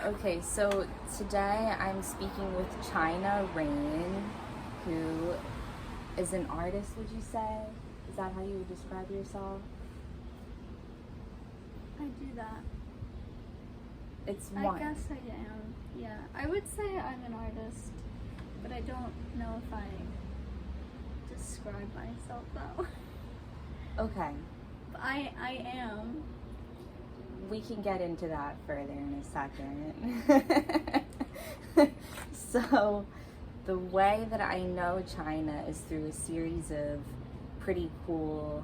Okay, so today I'm speaking with China Rain, who is an artist, would you say? Is that how you would describe yourself? I do that. It's I one. guess I am. Yeah, I would say I'm an artist, but I don't know if I describe myself that way. Okay, But I am. we can get into that further in a second. So, the way that I know China is through a series of pretty cool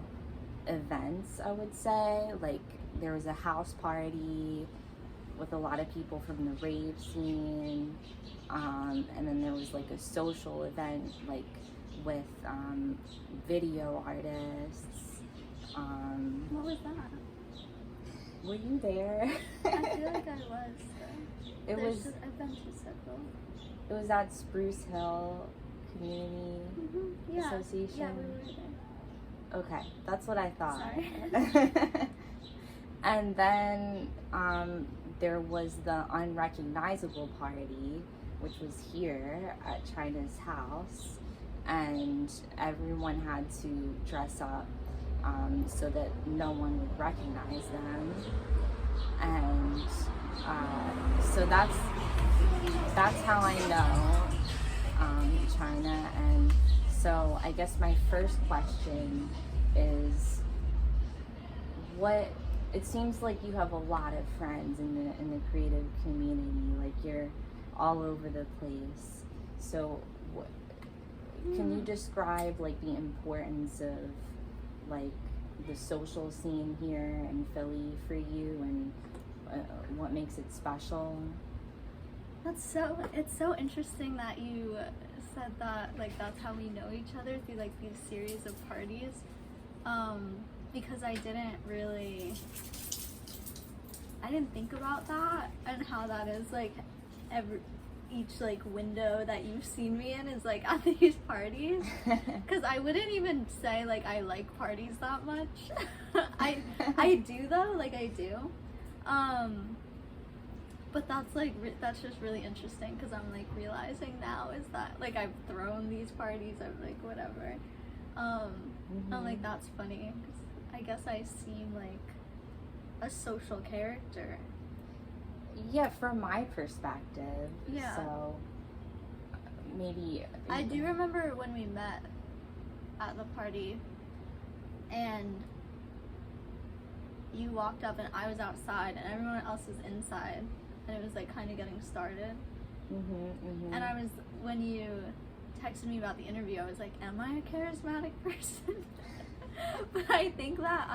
events, I would say. Like, there was a house party with a lot of people from the rave scene, and then there was like a social event, like with video artists. What was that? Were you there? I feel like I was. It was. I've been to several. It was at Spruce Hill Community Yeah. Association. Yeah, we were there. Okay, that's what I thought. Sorry. And then there was the unrecognizable party, which was here at China's house, and everyone had to dress up so that no one would recognize them. And so that's how I know China. And so I guess my first question is, it seems like you have a lot of friends in the creative community, like you're all over the place. So can you describe like the importance of like the social scene here in Philly for you, and what makes it special? It's so interesting that you said that, like, that's how we know each other, through like these series of parties. Because I didn't think about that, and how that is like each like window that you've seen me in is like at these parties. Because I wouldn't even say like I like parties that much. I do though, like I do. But that's just really interesting, because I'm like realizing now is that like I've thrown these parties, I'm like whatever. I'm like, that's funny, 'cause I guess I seem like a social character. Yeah, from my perspective. Yeah. So maybe I do remember when we met at the party, and you walked up and I was outside and everyone else was inside, and it was like kind of getting started. And when you texted me about the interview, I was like, am I a charismatic person? But I think that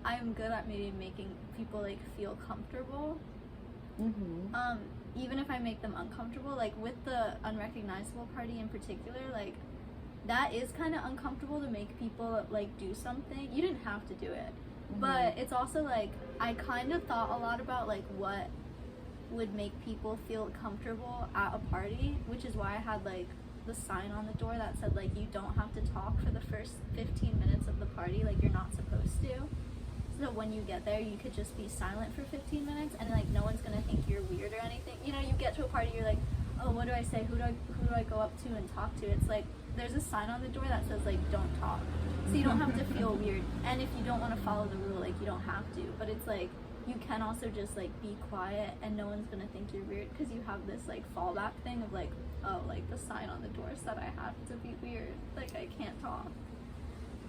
I'm good at maybe making people like feel comfortable. Even if I make them uncomfortable, like with the unrecognizable party in particular, like that is kind of uncomfortable to make people like do something. You didn't have to do it, but it's also like I kind of thought a lot about like what would make people feel comfortable at a party, which is why I had like the sign on the door that said like you don't have to talk for the first 15 minutes of the party, like you're not supposed to. So when you get there, you could just be silent for 15 minutes, and like no one's gonna think you're weird or anything. You know, you get to a party, you're like, oh, what do I say? Who do I go up to and talk to? It's like there's a sign on the door that says like don't talk, so you don't have to feel weird. And if you don't want to follow the rule, like you don't have to. But it's like you can also just like be quiet, and no one's gonna think you're weird, because you have this like fallback thing of like, oh, like the sign on the door said I have to be weird, like I can't talk.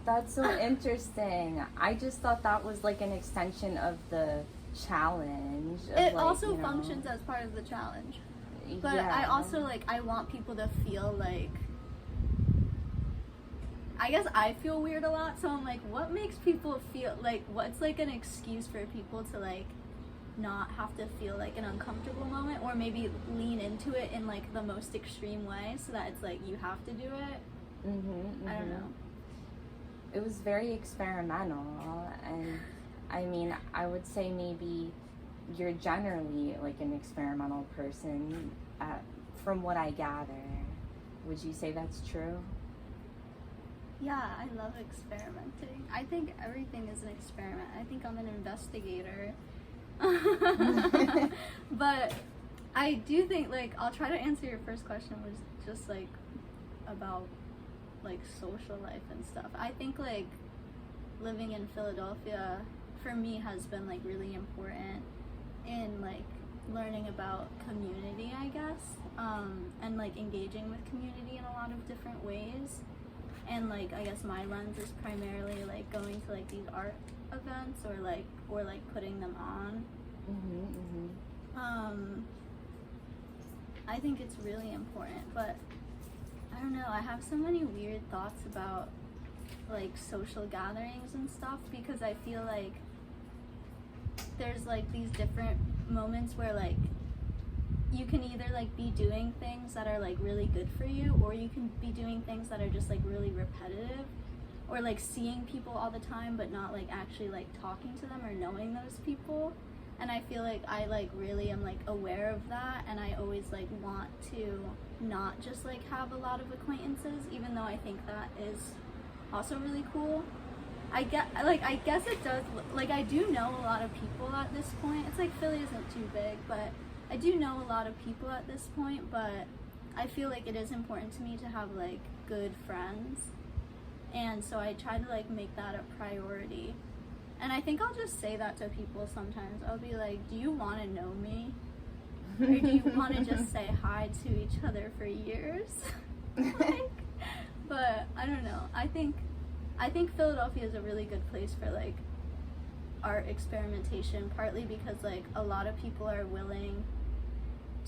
That's so interesting. I just thought that was like an extension of the challenge. It also functions as part of the challenge. But yeah. I also like, I want people to feel like, I guess I feel weird a lot, so I'm like, what makes people feel like, what's like an excuse for people to like not have to feel like an uncomfortable moment, or maybe lean into it in like the most extreme way so that it's like you have to do it. I don't know. It was very experimental, and I mean, I would say maybe you're generally like an experimental person, from what I gather. Would you say that's true? Yeah, I love experimenting. I think everything is an experiment. I think I'm an investigator. But I do think, like, I'll try to answer your first question, was just like about like social life and stuff. I think like living in Philadelphia for me has been like really important in like learning about community, I guess, and like engaging with community in a lot of different ways. And like I guess my lens is primarily like going to like these art events or like putting them on. I think it's really important, but I don't know, I have so many weird thoughts about like social gatherings and stuff, because I feel like there's like these different moments where like you can either like be doing things that are like really good for you, or you can be doing things that are just like really repetitive, or like seeing people all the time but not like actually like talking to them or knowing those people. And I feel like I like really am like aware of that, and I always like want to not just like have a lot of acquaintances, even though I think that is also really cool. I guess it does, like I do know a lot of people at this point. It's like Philly isn't too big, but I do know a lot of people at this point, but I feel like it is important to me to have like good friends, and so I try to like make that a priority. And I think I'll just say that to people sometimes. I'll be like, do you want to know me? Or do you want to just say hi to each other for years? Like, but I don't know. I think Philadelphia is a really good place for like art experimentation, partly because like a lot of people are willing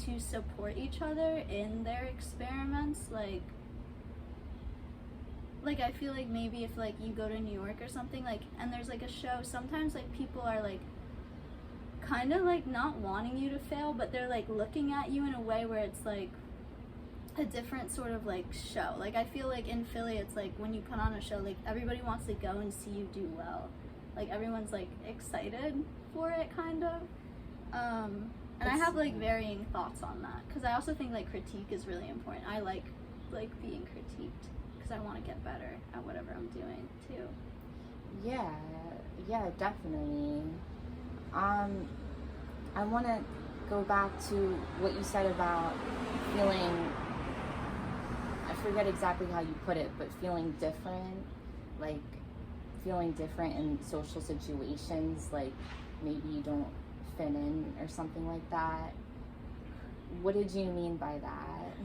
to support each other in their experiments. Like I feel like maybe if like you go to New York or something, like, and there's like a show, sometimes like people are like kind of like not wanting you to fail, but they're like looking at you in a way where it's like a different sort of like show. Like I feel like in Philly it's like when you put on a show, like everybody wants to go and see you do well. Like everyone's like excited for it, kind of. And I have like varying thoughts on that, because I also think like critique is really important. I like being critiqued, because I want to get better at whatever I'm doing too. Yeah, definitely. I want to go back to what you said about feeling, I forget exactly how you put it, but feeling different, like feeling different in social situations, like maybe you don't fit in or something like that. What did you mean by that?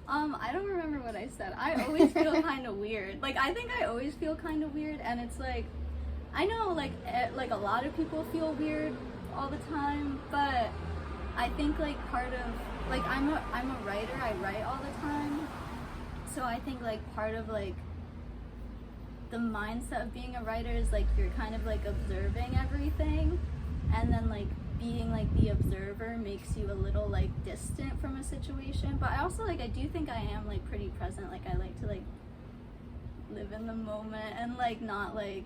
I don't remember what I said. I always feel kind of weird. Like, I think I always feel kind of weird, and it's like, I know, like a lot of people feel weird all the time, but I think, like, part of, like, I'm a writer, I write all the time, so I think, like, part of, like, the mindset of being a writer is, like, you're kind of, like, observing everything, and then, like, being like the observer makes you a little like distant from a situation. But I also like, I do think I am like pretty present. Like I like to like live in the moment and like not like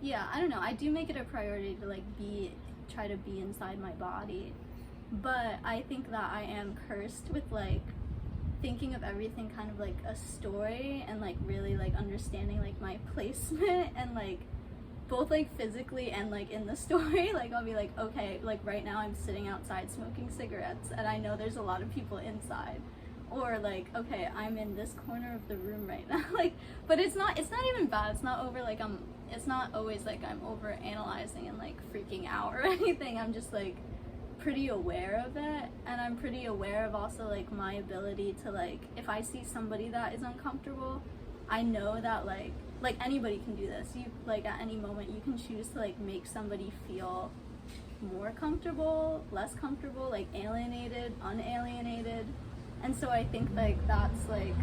yeah, I don't know, I do make it a priority to like try to be inside my body. But I think that I am cursed with like thinking of everything kind of like a story, and like really like understanding like my placement, and like both like physically and like in the story. Like I'll be like, okay, like right now I'm sitting outside smoking cigarettes and I know there's a lot of people inside, or like, okay, I'm in this corner of the room right now. Like, but it's not even bad. It's not over like it's not always like I'm over analyzing and like freaking out or anything. I'm just like pretty aware of it, and I'm pretty aware of also like my ability to like, if I see somebody that is uncomfortable, I know that like anybody can do this. You like at any moment you can choose to like make somebody feel more comfortable, less comfortable, like alienated, unalienated. And so I think like that's like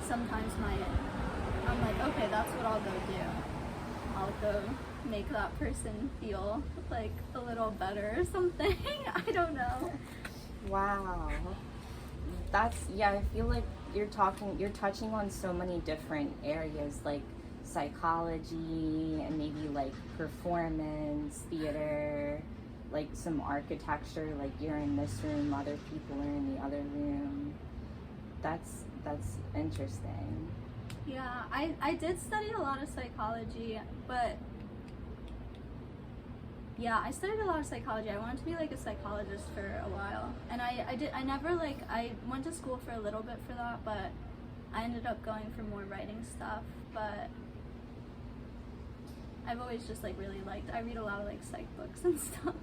sometimes I'm like, okay, that's what I'll go do. I'll go make that person feel like a little better or something. I don't know. Wow. That's, yeah, I feel like you're touching on so many different areas, like psychology and maybe like performance, theater, like some architecture, like you're in this room, other people are in the other room. That's interesting. Yeah, I did study a lot of psychology, but yeah, I studied a lot of psychology. I wanted to be like a psychologist for a while, and I never like, I went to school for a little bit for that, but I ended up going for more writing stuff. But I've always just like really liked, I read a lot of like psych books and stuff.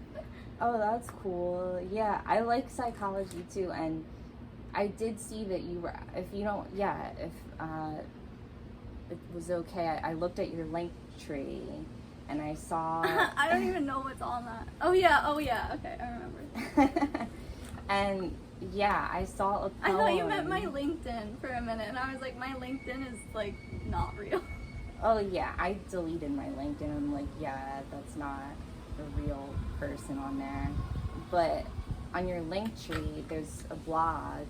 Oh, that's cool. Yeah, I like psychology too, and I did see that you were, if you don't, yeah, if it was okay, I looked at your link tree and I saw. I don't even know what's on that. Oh yeah, okay, I remember. And yeah, I saw a poem. I thought you meant my LinkedIn for a minute, and I was like, my LinkedIn is like not real. Oh yeah, I deleted my LinkedIn. I'm like, yeah, that's not a real person on there. But on your link tree, there's a blog,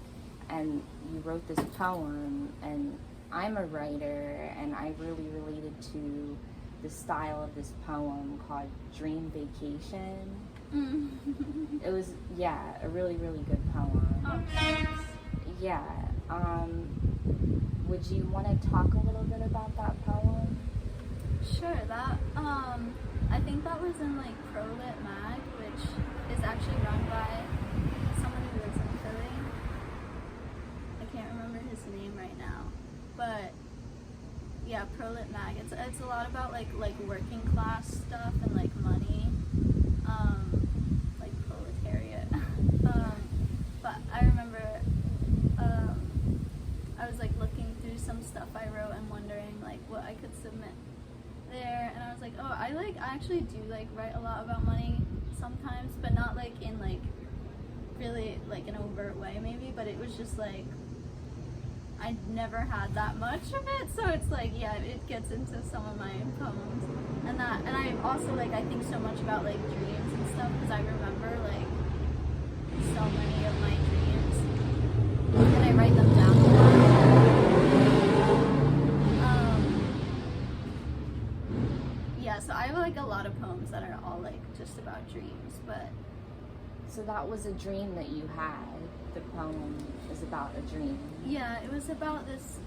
and you wrote this poem, and I'm a writer, and I really related to the style of this poem called Dream Vacation. It was, yeah, a really, really good poem. Oh, thanks. Yeah. Would you want to talk a little bit about that poem? Sure, that, I think that was in like Prolit Mag, which is actually run by someone who lives in Philly. I can't remember his name right now, but yeah, Prolit Mag. It's a lot about like working class stuff and like money, like proletariat. But I remember I was like looking through some stuff I wrote and wondering like what I could submit there, and I was like, oh, I actually do like write a lot about money sometimes, but not like in like really like an overt way maybe, but it was just like I never had that much of it, so it's like, yeah, it gets into some of my poems, and I also like, I think so much about like dreams and stuff, because I remember like so many of my dreams, and I write them down a lot. Yeah, so I have like a lot of poems that are all like just about dreams, but. So that was a dream that you had. The poem is about a dream. Yeah, it was about this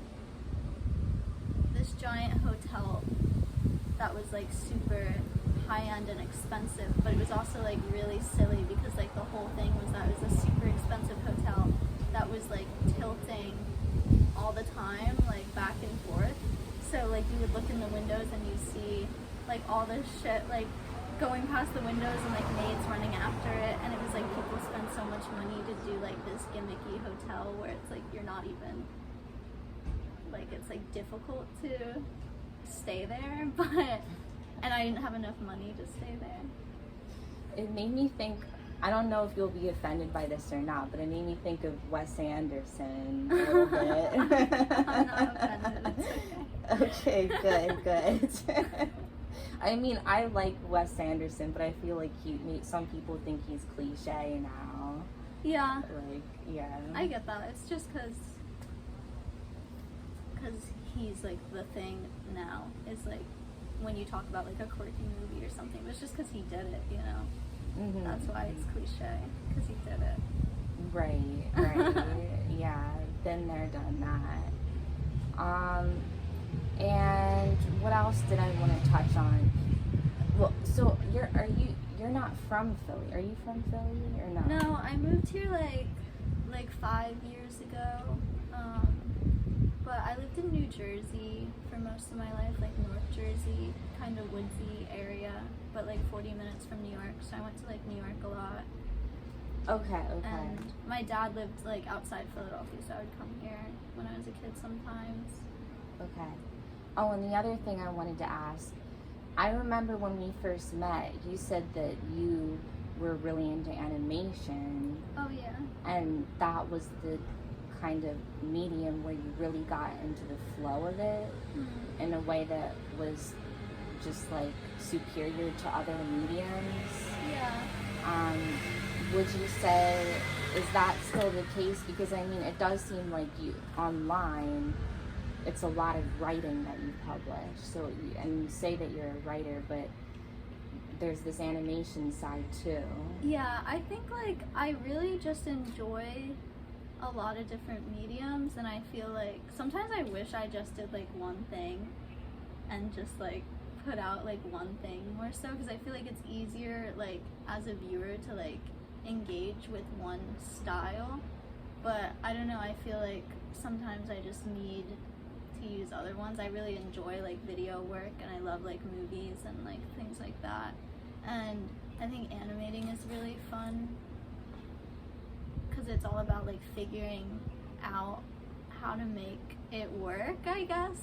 giant hotel that was like super high-end and expensive, but it was also like really silly because like the whole thing was that it was a super expensive hotel that was like tilting all the time, like back and forth. So like you would look in the windows and you see like all this shit like going past the windows and like maids running after it, and it was like people spend so much money to do like this gimmicky hotel where it's like you're not even like, it's like difficult to stay there, but and I didn't have enough money to stay there. It made me think, I don't know if you'll be offended by this or not, but it made me think of Wes Anderson a little bit. I'm not offended, it's okay. Okay, good. I mean, I like Wes Anderson, but I feel like some people think he's cliche now. Yeah. Like, yeah. I get that. It's just because he's like the thing now. It's like when you talk about like a quirky movie or something, it's just because he did it, you know? Mm-hmm. That's why it's cliche, because he did it. Right. Yeah, been there, done that. And what else did I want to touch on? Well, so you're not from Philly. Are you from Philly or not? No, I moved here like 5 years ago. But I lived in New Jersey for most of my life, like North Jersey, kind of woodsy area, but like 40 minutes from New York. So I went to like New York a lot. Okay. And my dad lived like outside Philadelphia, so I would come here when I was a kid sometimes. Okay. Oh, and the other thing I wanted to ask, I remember when we first met, you said that you were really into animation. Oh yeah. And that was the kind of medium where you really got into the flow of it in a way that was just like superior to other mediums. Yeah. Would you say, is that still the case? Because I mean, it does seem like you online, it's a lot of writing that you publish. So, and you say that you're a writer, but there's this animation side too. Yeah, I think like I really just enjoy a lot of different mediums, and I feel like sometimes I wish I just did like one thing and just like put out like one thing more so, because I feel like it's easier like as a viewer to like engage with one style. But I don't know, I feel like sometimes I just need to use other ones. I really enjoy like video work, and I love like movies and like things like that, and I think animating is really fun because it's all about like figuring out how to make it work, I guess.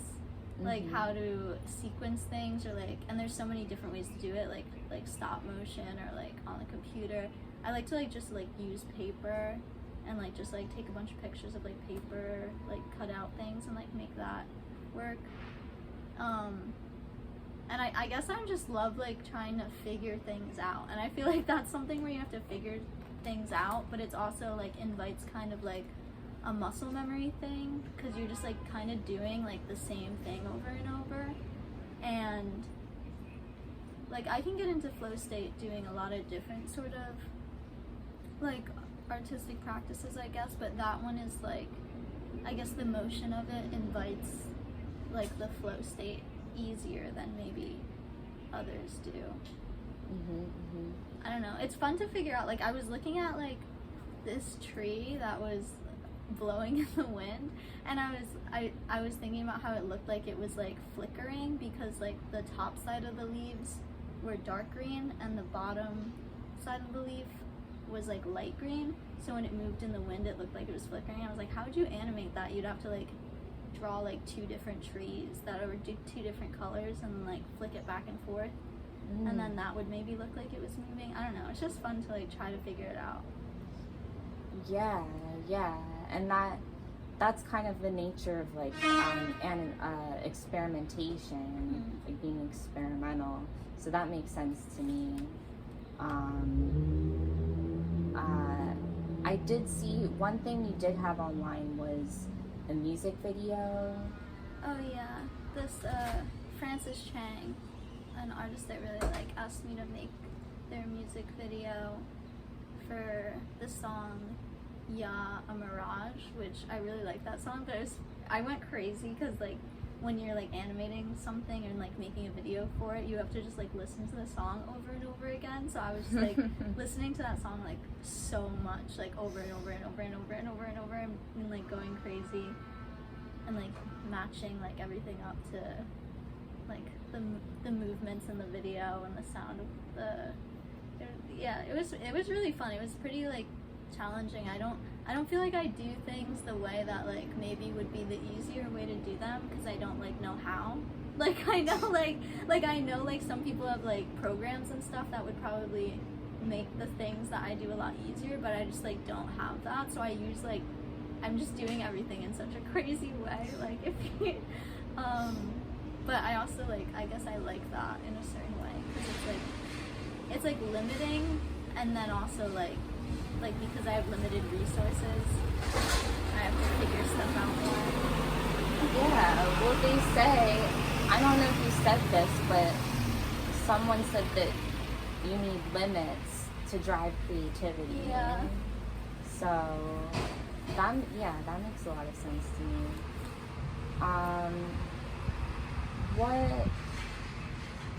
Like how to sequence things, or like, and there's so many different ways to do it, like stop motion or like on the computer. I like to like just like use paper and like just like take a bunch of pictures of like paper, like cut out things and like make that work. And I guess I just love like trying to figure things out, and I feel like that's something where you have to figure things out, but it's also like invites kind of like a muscle memory thing, because you're just like kind of doing like the same thing over and over. And like I can get into flow state doing a lot of different sort of like artistic practices, I guess, but that one is like, I guess the motion of it invites like the flow state easier than maybe others do. I don't know, it's fun to figure out. Like I was looking at like this tree that was blowing in the wind, and I was thinking about how it looked like it was like flickering, because like the top side of the leaves were dark green and the bottom side of the leaf was like light green, so when it moved in the wind it looked like it was flickering. I was like, how would you animate that? You'd have to like draw like two different trees that are two different colors and then like flick it back and forth, and then that would maybe look like it was moving. I don't know, it's just fun to like try to figure it out. Yeah, and that's kind of the nature of like experimentation, like being experimental. So that makes sense to me. I did see one thing you did have online was a music video. Oh yeah, this Francis Chang, an artist that really like, asked me to make their music video for the song Yeah, a Mirage, which I really like that song, but I went crazy because like when you're like animating something and like making a video for it, you have to just like listen to the song over and over again. So I was just like listening to that song like so much, like over and over and over and over and over and over, and like going crazy and like matching like everything up to like the movements in the video and the sound of it was really fun. It was pretty like challenging. I don't feel like I do things the way that like maybe would be the easier way to do them, because I don't like know how. Like I know like I know like some people have like programs and stuff that would probably make the things that I do a lot easier, but I just like don't have that. So I use like, I'm just doing everything in such a crazy way, like if you, but I also like, I guess I like that in a certain way, because it's like limiting, and then also like because I have limited resources, I have to figure stuff out more. Yeah, well they say, I don't know if you said this, but someone said that you need limits to drive creativity. Yeah. So that makes a lot of sense to me.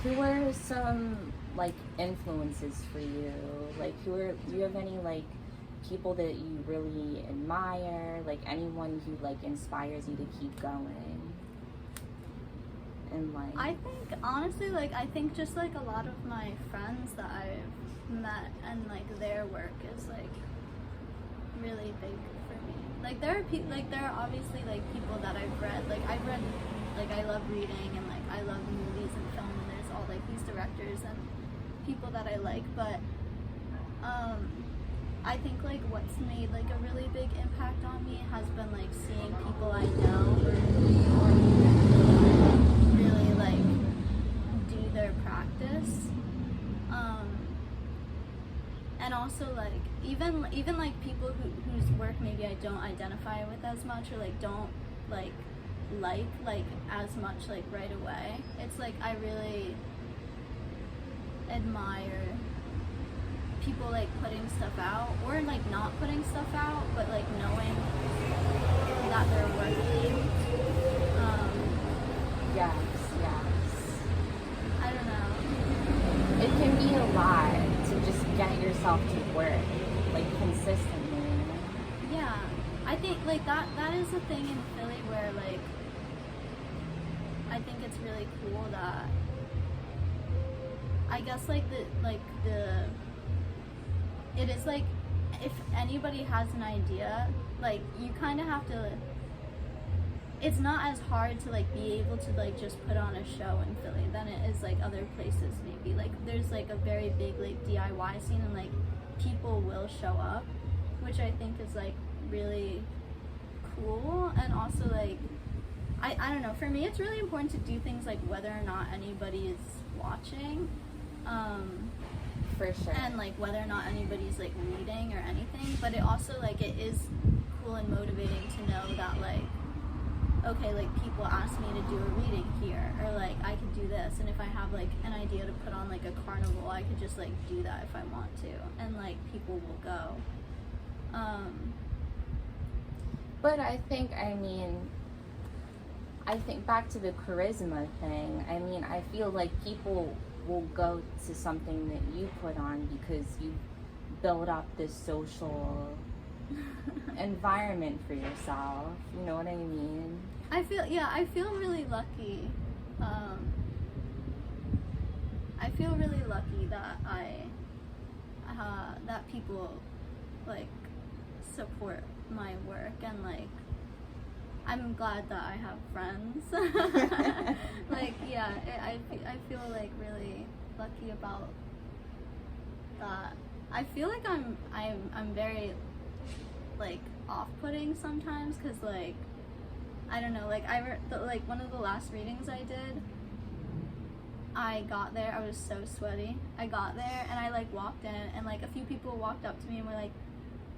Who are some like influences for you? Like do you have any like people that you really admire? Like anyone who like inspires you to keep going? And like, I think honestly, like I think just like a lot of my friends that I've met and like their work is like really big for me. Like there are obviously like people that I've read. Like I've read, like I love reading, and like I love movies and film, and there's all like these directors and people that I like, but I think like what's made like a really big impact on me has been like seeing people I know really like do their practice, and also like even like people whose work maybe I don't identify with as much, or like don't like as much like right away. It's like I really admire people like putting stuff out or like not putting stuff out, but like knowing that they're working. Yes. I don't know. It can be a lot to just get yourself to work, like, consistently. Yeah, I think like that is the thing in Philly where like I think it's really cool that I guess like it is like if anybody has an idea, like you kind of have to, it's not as hard to like be able to like just put on a show in Philly than it is like other places maybe. Like there's like a very big like DIY scene and like people will show up, which I think is like really cool. And also like I don't know, for me it's really important to do things like whether or not anybody is watching. For sure. And like whether or not anybody's like reading or anything, but it also like it is cool and motivating to know that like, okay, like people ask me to do a reading here, or like I could do this, and if I have like an idea to put on like a carnival, I could just like do that if I want to, and like people will go. But I think back to the charisma thing, I feel like people will go to something that you put on because you build up this social environment for yourself. You know what I mean? I feel really lucky. I feel really lucky that that people like support my work, and like I'm glad that I have friends. Like, yeah, I feel like really lucky about that. I feel like I'm very like off-putting sometimes, because like I don't know, like like one of the last readings I did, I got there, I was so sweaty. I got there and I like walked in, and like a few people walked up to me and were like,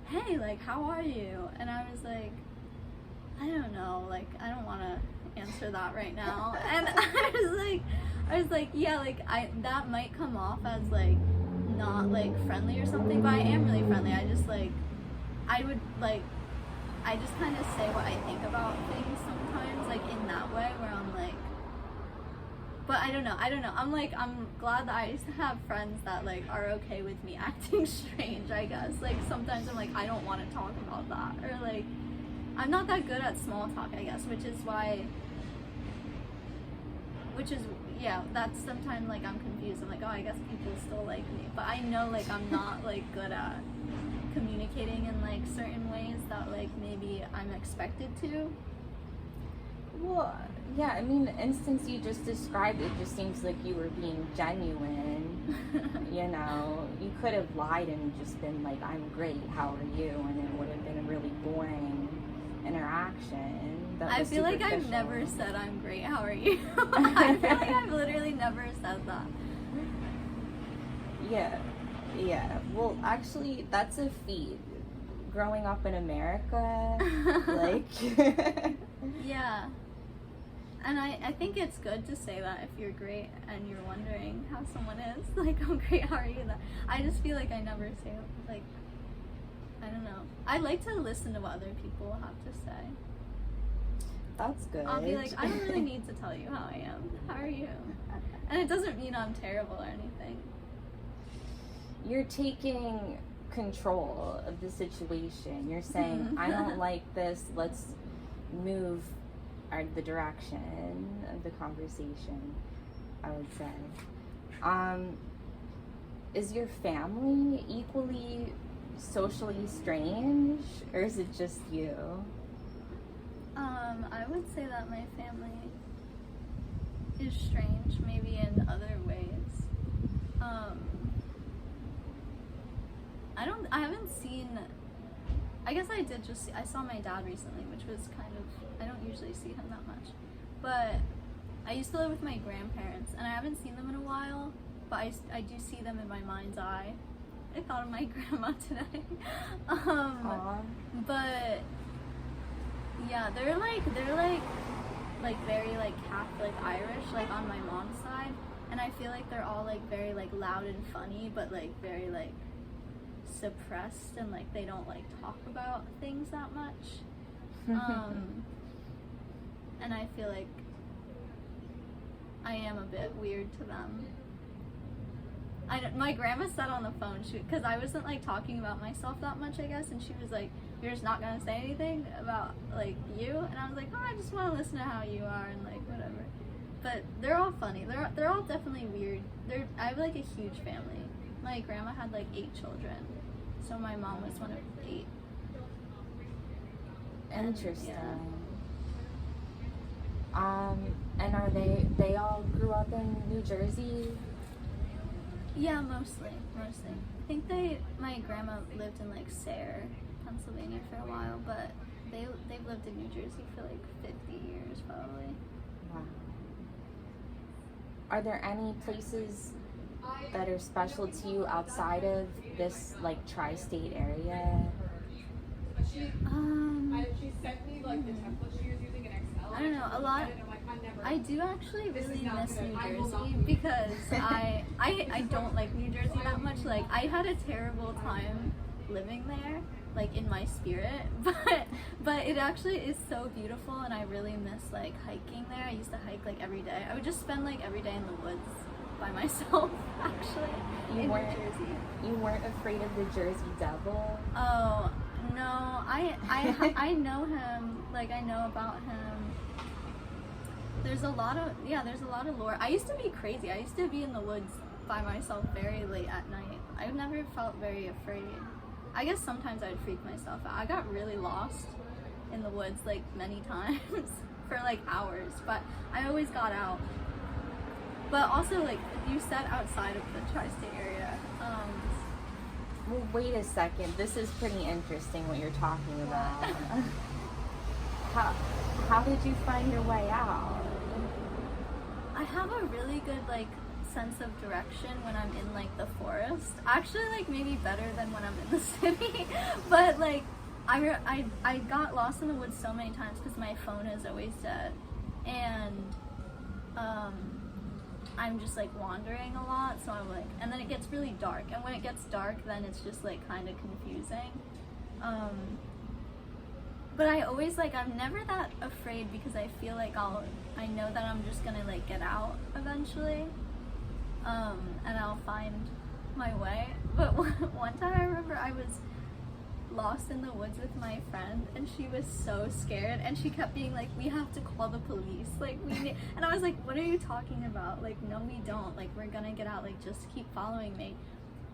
"Hey, like how are you?" And I was like, I don't know, like I don't want to answer that right now. And I was like, yeah, like that might come off as like not like friendly or something, but I am really friendly. I just like I just kind of say what I think about things sometimes, like in that way where I'm like, but I don't know. I'm glad that I have friends that like are okay with me acting strange, I guess. Like sometimes I'm like, I don't want to talk about that, or like I'm not that good at small talk, I guess, which is yeah, that's sometimes like I'm confused. I'm like, oh, I guess people still like me, but I know like I'm not like good at communicating in like certain ways that like maybe I'm expected to. Well, yeah, the instance you just described, it just seems like you were being genuine. You know, you could have lied and just been like, I'm great, how are you? And it would have been a really boring interaction. I feel like I've never said I'm great, how are you? I feel like I've literally never said that. Yeah. Well, actually, that's a feat. Growing up in America, like... Yeah. And I think it's good to say that if you're great and you're wondering how someone is. Like, I'm great, how are you? I just feel like I never say, like, I don't know. I like to listen to what other people have to say. That's good. I'll be like, I don't really need to tell you how I am. How are you? And it doesn't mean I'm terrible or anything. You're taking control of the situation. You're saying, I don't like this, let's move the direction of the conversation, I would say. Is your family equally socially strange, or is it just you? I would say that my family is strange, maybe in other ways. I haven't seen, I guess I did just see, I saw my dad recently, which was kind of, I don't usually see him that much, but I used to live with my grandparents, and I haven't seen them in a while, but I do see them in my mind's eye. I thought of my grandma today. But yeah, they're like very like Catholic Irish, like on my mom's side, and I feel like they're all like very like loud and funny, but like very like suppressed and like they don't like talk about things that much. And I feel like I am a bit weird to them. My grandma said on the phone, because I wasn't like talking about myself that much, I guess, and she was like, "You're just not gonna say anything about like you," and I was like, "Oh, I just want to listen to how you are and like whatever." But they're all funny. They're all definitely weird. I have like a huge family. My grandma had like 8 children, so my mom was one of 8. Interesting. Yeah. And are they all grew up in New Jersey? Yeah, mostly. I think my grandma lived in like Sayre, Pennsylvania for a while, but they've lived in New Jersey for like 50 years probably. Wow. Are there any places that are special to you outside of this like tri-state area? She sent me like the template she was using in Excel. I don't know, a lot. I do actually really miss New Jersey because I don't like New Jersey that much. Like, I had a terrible time living there, like in my spirit, but it actually is so beautiful, and I really miss like hiking there. I used to hike like every day. I would just spend like every day in the woods by myself, actually. You in weren't New Jersey. You weren't afraid of the Jersey Devil? Oh no, I know him. Like, I know about him. There's a lot of lore. I used to be crazy. I used to be in the woods by myself very late at night. I've never felt very afraid. I guess sometimes I'd freak myself out. I got really lost in the woods like many times for like hours, but I always got out. But also, like you said, outside of the tri-state area. Well, wait a second. This is pretty interesting what you're talking about. How did you find your way out? I have a really good like sense of direction when I'm in like the forest. Actually, like maybe better than when I'm in the city. But like I got lost in the woods so many times because my phone is always dead, and I'm just like wandering a lot. So I'm like, and then it gets really dark, and when it gets dark, then it's just like kind of confusing. But I always like, I'm never that afraid because I feel like I know that I'm just gonna like get out eventually, and I'll find my way. But one time I remember I was lost in the woods with my friend, and she was so scared, and she kept being like, "We have to call the police, like we need," and I was like, "What are you talking about? Like, no we don't, like we're gonna get out, like just keep following me."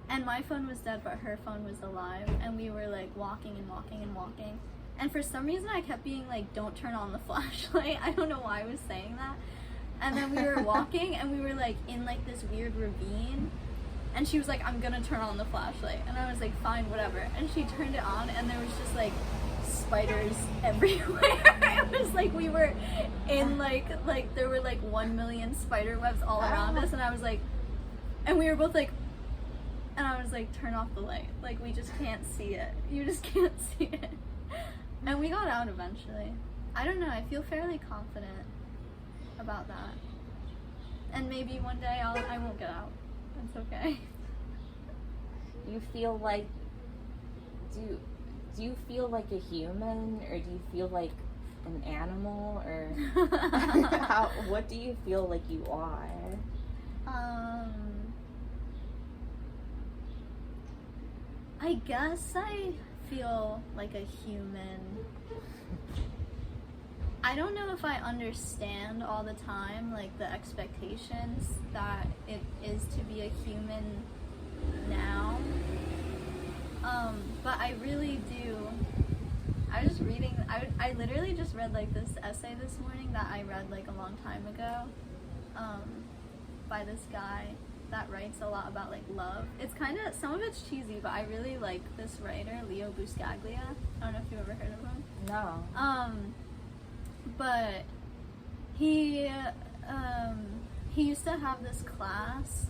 And my phone was dead, but her phone was alive, and we were like walking and walking and walking. And for some reason I kept being like, "Don't turn on the flashlight." I don't know why I was saying that. And then we were walking, and we were like in like this weird ravine, and she was like, "I'm gonna turn on the flashlight." And I was like, "Fine, whatever." And she turned it on, and there was just like spiders everywhere. It was like we were in like there were like 1 million spider webs all around us, and I was like, and we were both like, and I was like, "Turn off the light, like we just can't see it. You just can't see it." And we got out eventually. I don't know, I feel fairly confident about that. And maybe one day I won't get out. It's okay. You feel like, do you feel like a human, or do you feel like an animal, or what do you feel like you are? I guess I feel like a human. I don't know if I understand all the time like the expectations that it is to be a human now, but I really do. I was just reading, I literally just read like this essay this morning that I read like a long time ago, by this guy that writes a lot about like love. It's kind of, some of it's cheesy, but I really like this writer, Leo Buscaglia. I don't know if you've ever heard of him. No. But he used to have this class.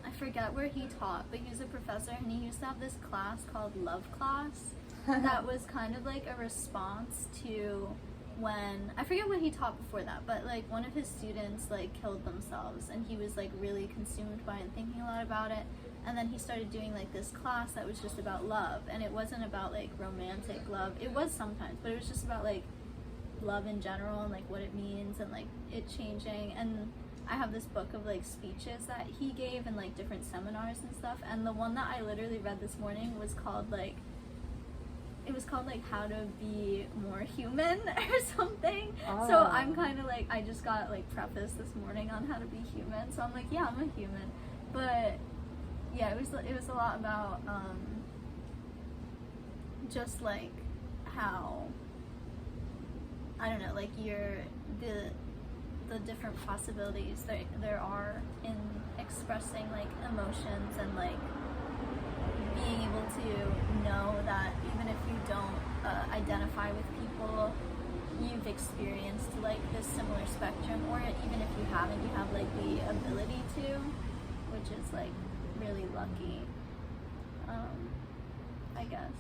I forget where he taught, but he was a professor, and he used to have this class called Love Class that was kind of like a response to when, I forget what he taught before that, but like one of his students like killed themselves, and he was like really consumed by it and thinking a lot about it. And then he started doing like this class that was just about love, and it wasn't about like romantic love. It was sometimes, but it was just about like love in general and like what it means and like it changing. And I have this book of like speeches that he gave in like different seminars and stuff, and the one that I literally read this morning was called like, it was called like How to Be More Human or something. Oh. So I'm kind of like, I just got like preface this morning on how to be human, so I'm like, yeah, I'm a human. But yeah, it was a lot about just like how, I don't know, like the different possibilities there are in expressing like emotions, and like being able to know that even if you don't identify with people, you've experienced like this similar spectrum, or even if you haven't, you have like the ability to, which is like really lucky, I guess.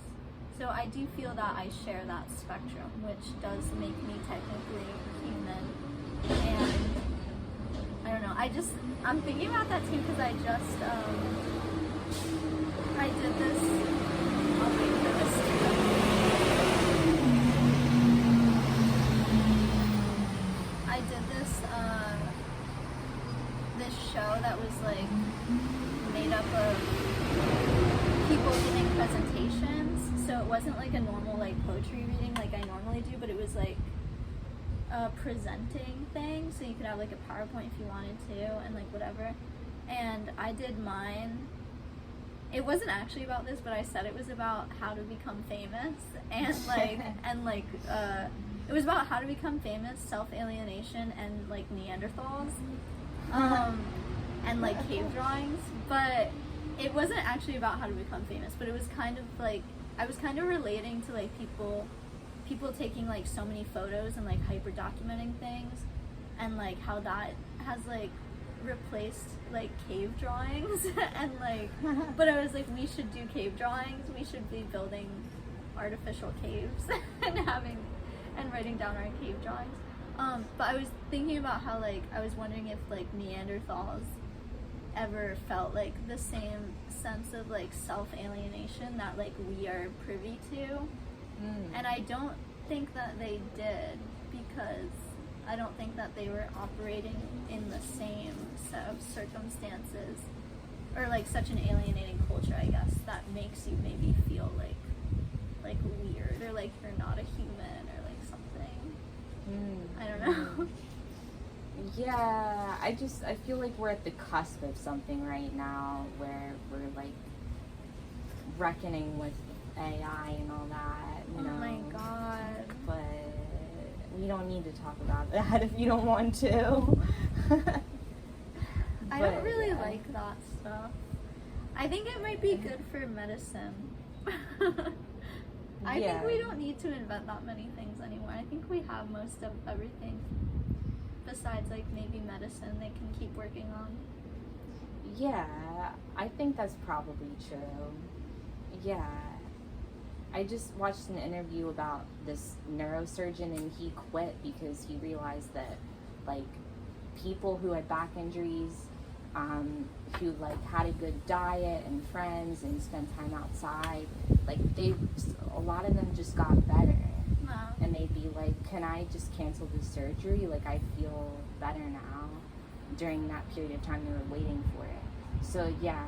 So I do feel that I share that spectrum, which does make me technically human. And I don't know, I'm thinking about that too, because I did this, I'll wait for this I did this show that was like made up of people giving presentations, so it wasn't like a normal like poetry reading like I normally do, but it was like a presenting thing, so you could have like a PowerPoint if you wanted to, and like whatever. And I did mine. It wasn't actually about this, but I said it was about how to become famous, and like it was about how to become famous, self-alienation, and like neanderthals, and like cave drawings. But it wasn't actually about how to become famous, but it was kind of like, I was kind of relating to like people taking like so many photos and like hyper documenting things, and like how that has like replaced like cave drawings and like, but I was like, we should do cave drawings, we should be building artificial caves and writing down our cave drawings. But I was thinking about how like, I was wondering if like Neanderthals ever felt like the same sense of like self-alienation that like we are privy to. And I don't think that they did, because I don't think that they were operating in the same set of circumstances, or like such an alienating culture, I guess, that makes you maybe feel like weird, or like you're not a human, or like something. I don't know. Yeah, I feel like we're at the cusp of something right now where we're like reckoning with AI and all that, you know. Oh my god. But we don't need to talk about that if you don't want to. I don't really like that stuff. I think it might be good for medicine. I think we don't need to invent that many things anymore. I think we have most of everything. Besides, like, maybe medicine they can keep working on. Yeah, I think that's probably true. Yeah. I just watched an interview about this neurosurgeon, and he quit because he realized that, like, people who had back injuries, who, like, had a good diet and friends and spent time outside, like, a lot of them just got better. Wow. And they'd be like, can I just cancel the surgery? Like, I feel better now, during that period of time they were waiting for it. So, yeah,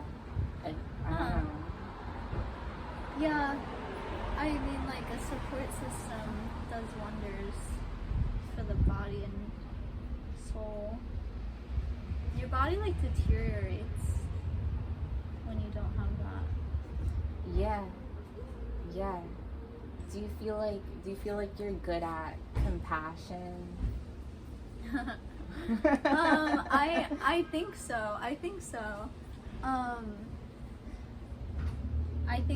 I don't know. Yeah. I mean, like, a support system does wonders for the body and soul. Your body, like, deteriorates when you don't have that. Yeah. Yeah. Do you feel like you're good at compassion? I think so. I think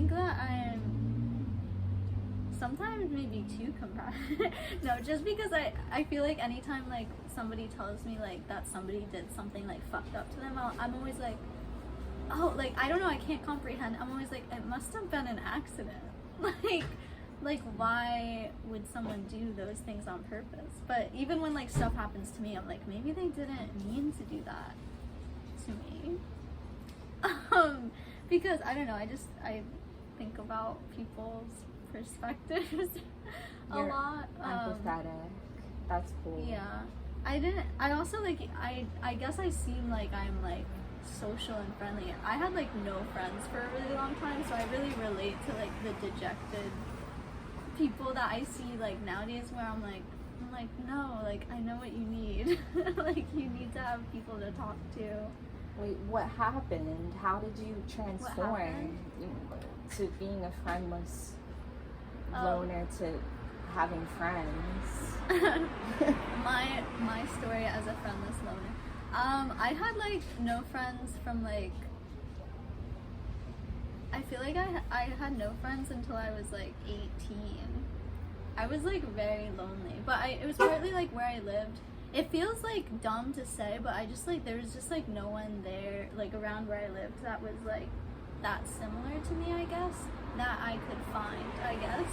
that I'm sometimes maybe too compassionate. No, just because I feel like anytime like somebody tells me like that somebody did something like fucked up to them, I'm always like, oh, like, I don't know, I can't comprehend. I'm always like, it must have been an accident. like, why would someone do those things on purpose? But even when like stuff happens to me, I'm like, maybe they didn't mean to do that to me. Because I don't know, I think about people's perspectives a You're lot. empathetic. That's cool. Yeah. I also like, I guess I seem like I'm like social and friendly. I had like no friends for a really long time, so I really relate to like the dejected people that I see like nowadays, where I'm like no, like I know what you need. Like you need to have people to talk to. Wait, what happened? How did you transform happened? to being a friendless Oh. loner to having friends? my story as a friendless loner. I had like no friends from like, I feel like I had no friends until I was like 18. I was like very lonely, but it was partly like where I lived. It feels like dumb to say, but I just like, there was just like no one there like around where I lived that was like that similar to me, I guess, that I could find, I guess,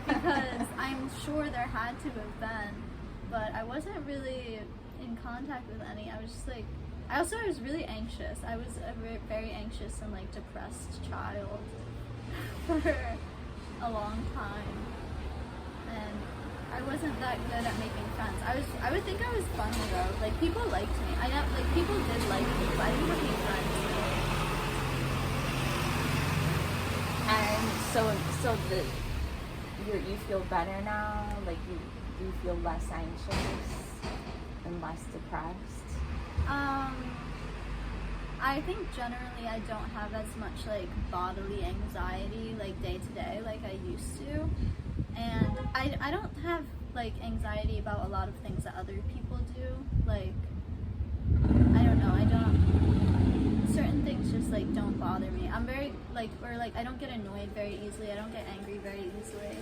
because I'm sure there had to have been, but I wasn't really in contact with any. I was just like, I was really anxious. I was a very anxious and like depressed child for a long time, and I wasn't that good at making friends. I would think I was funny though. Like people liked me. I know like people did like me, but I didn't have any friends. And you feel better now? Like you feel less anxious and less depressed? I think generally I don't have as much like bodily anxiety like day to day like I used to, and I don't have like anxiety about a lot of things that other people do. Like I don't know, certain things just like don't bother me. I'm very like, or like I don't get annoyed very easily. I don't get angry very easily.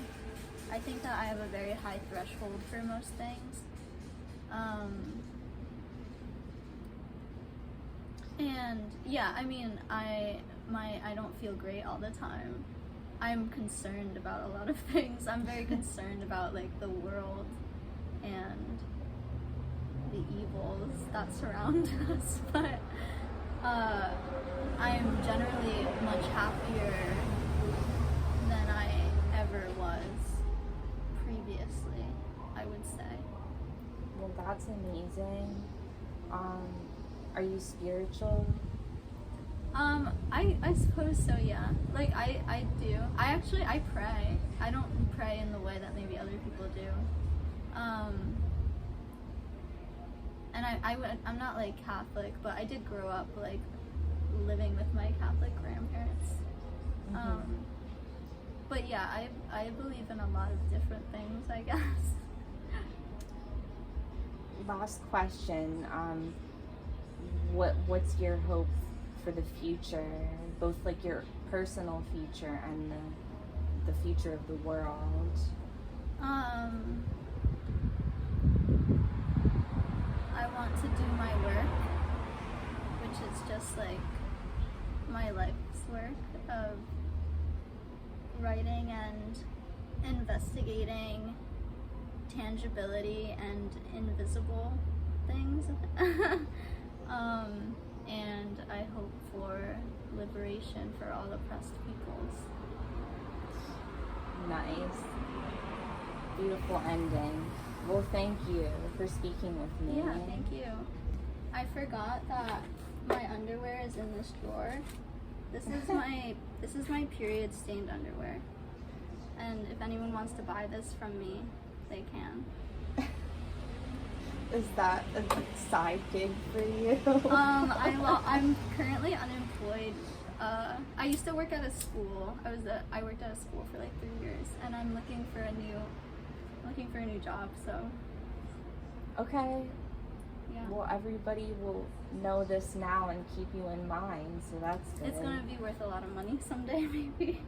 I think that I have a very high threshold for most things. And yeah, I mean, I don't feel great all the time. I'm concerned about a lot of things. I'm very concerned about like the world and the evils that surround us, but I'm generally much happier than I ever was previously, I would say. Well, that's amazing. Are you spiritual? I suppose so, yeah. Like, I do. I pray. I don't pray in the way that maybe other people do. And I'm not, like, Catholic, but I did grow up, like, living with my Catholic grandparents. Mm-hmm. But yeah, I believe in a lot of different things, I guess. Last question. What's your hope for the future, both like your personal future and the future of the world? I want to do my work, which is just like my life's work of writing and investigating tangibility and invisible things. And I hope for liberation for all oppressed peoples. Nice. Beautiful ending. Well, thank you for speaking with me. Yeah, thank you. I forgot that my underwear is in this drawer. This is my period stained underwear. And if anyone wants to buy this from me, they can. Is that a side gig for you? I'm currently unemployed. I used to work at a school. I worked at a school for like 3 years, and I'm looking for a new job. So. Okay. Yeah. Well, everybody will know this now and keep you in mind, so that's good. It's gonna be worth a lot of money someday, maybe.